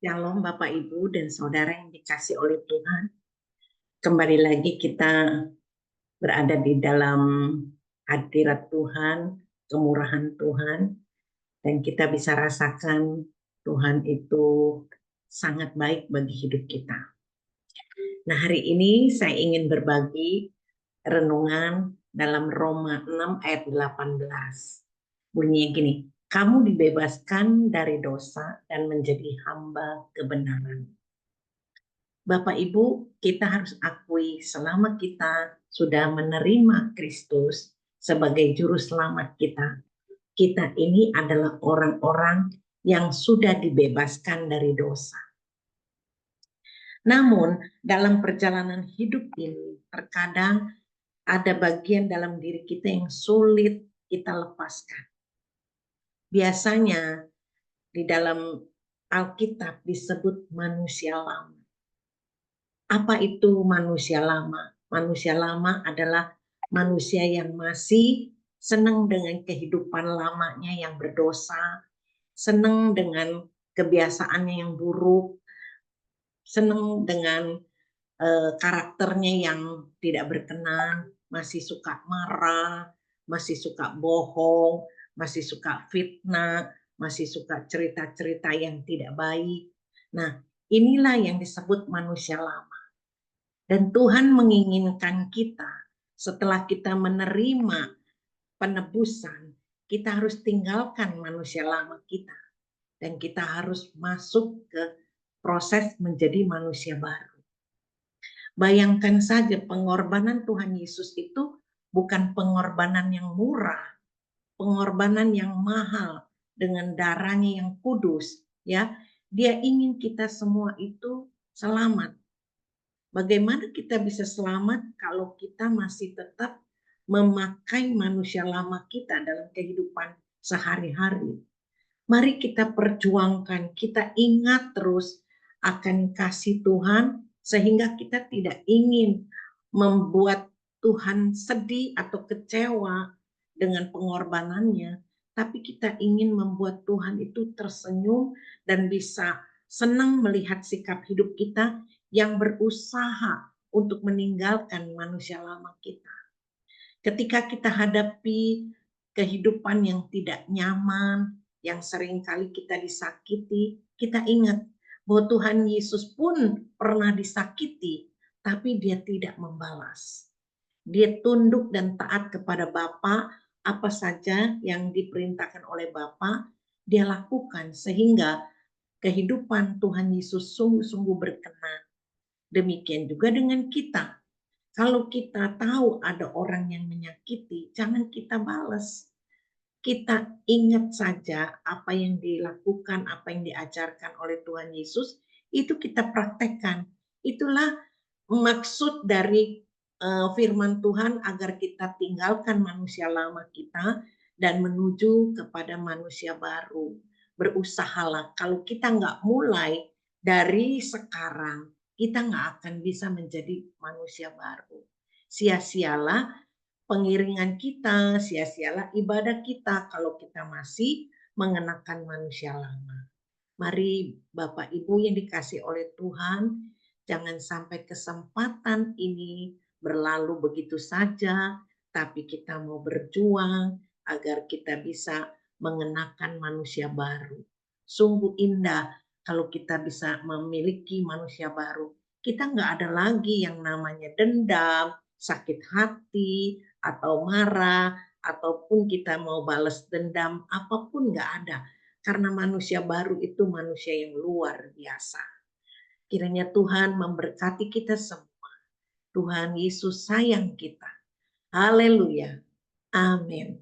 Shalom Bapak Ibu dan Saudara yang dikasih oleh Tuhan. Kembali lagi kita berada di dalam hadirat Tuhan, kemurahan Tuhan, dan kita bisa rasakan Tuhan itu sangat baik bagi hidup kita. Nah, hari ini saya ingin berbagi renungan dalam Roma 6 ayat 18. Bunyinya gini, kamu dibebaskan dari dosa dan menjadi hamba kebenaran. Bapak Ibu, kita harus akui selama kita sudah menerima Kristus sebagai juru selamat kita, kita ini adalah orang-orang yang sudah dibebaskan dari dosa. Namun, dalam perjalanan hidup ini, terkadang ada bagian dalam diri kita yang sulit kita lepaskan. Biasanya di dalam Alkitab disebut manusia lama. Apa itu manusia lama? Manusia lama adalah manusia yang masih senang dengan kehidupan lamanya yang berdosa, senang dengan kebiasaannya yang buruk, senang dengan karakternya yang tidak berkenan, masih suka marah, masih suka bohong, masih suka fitnah, masih suka cerita-cerita yang tidak baik. Nah, inilah yang disebut manusia lama. Dan Tuhan menginginkan kita setelah kita menerima penebusan, kita harus tinggalkan manusia lama kita. Dan kita harus masuk ke proses menjadi manusia baru. Bayangkan saja pengorbanan Tuhan Yesus itu bukan pengorbanan yang murah, pengorbanan yang mahal dengan darahnya yang kudus, ya. Dia ingin kita semua itu selamat. Bagaimana kita bisa selamat kalau kita masih tetap memakai manusia lama kita dalam kehidupan sehari-hari? Mari kita perjuangkan, kita ingat terus akan kasih Tuhan sehingga kita tidak ingin membuat Tuhan sedih atau kecewa dengan pengorbanannya, tapi kita ingin membuat Tuhan itu tersenyum dan bisa senang melihat sikap hidup kita yang berusaha untuk meninggalkan manusia lama kita. Ketika kita hadapi kehidupan yang tidak nyaman, yang seringkali kita disakiti, kita ingat bahwa Tuhan Yesus pun pernah disakiti, tapi dia tidak membalas. Dia tunduk dan taat kepada Bapa, apa saja yang diperintahkan oleh Bapa, dia lakukan sehingga kehidupan Tuhan Yesus sungguh-sungguh berkenan. Demikian juga dengan kita. Kalau kita tahu ada orang yang menyakiti, jangan kita balas. Kita ingat saja apa yang dilakukan, apa yang diajarkan oleh Tuhan Yesus, itu kita praktekkan. Itulah maksud dari firman Tuhan agar kita tinggalkan manusia lama kita dan menuju kepada manusia baru. Berusahalah, kalau kita nggak mulai dari sekarang, kita nggak akan bisa menjadi manusia baru. Sia-sialah pengiringan kita, sia-sialah ibadah kita kalau kita masih mengenakan manusia lama. Mari Bapak Ibu yang dikasih oleh Tuhan, jangan sampai kesempatan ini berlalu begitu saja, tapi kita mau berjuang agar kita bisa mengenakan manusia baru. Sungguh indah kalau kita bisa memiliki manusia baru. Kita nggak ada lagi yang namanya dendam, sakit hati, atau marah, ataupun kita mau balas dendam, apapun nggak ada. Karena manusia baru itu manusia yang luar biasa. Kiranya Tuhan memberkati kita semua. Tuhan Yesus sayang kita. Haleluya. Amin.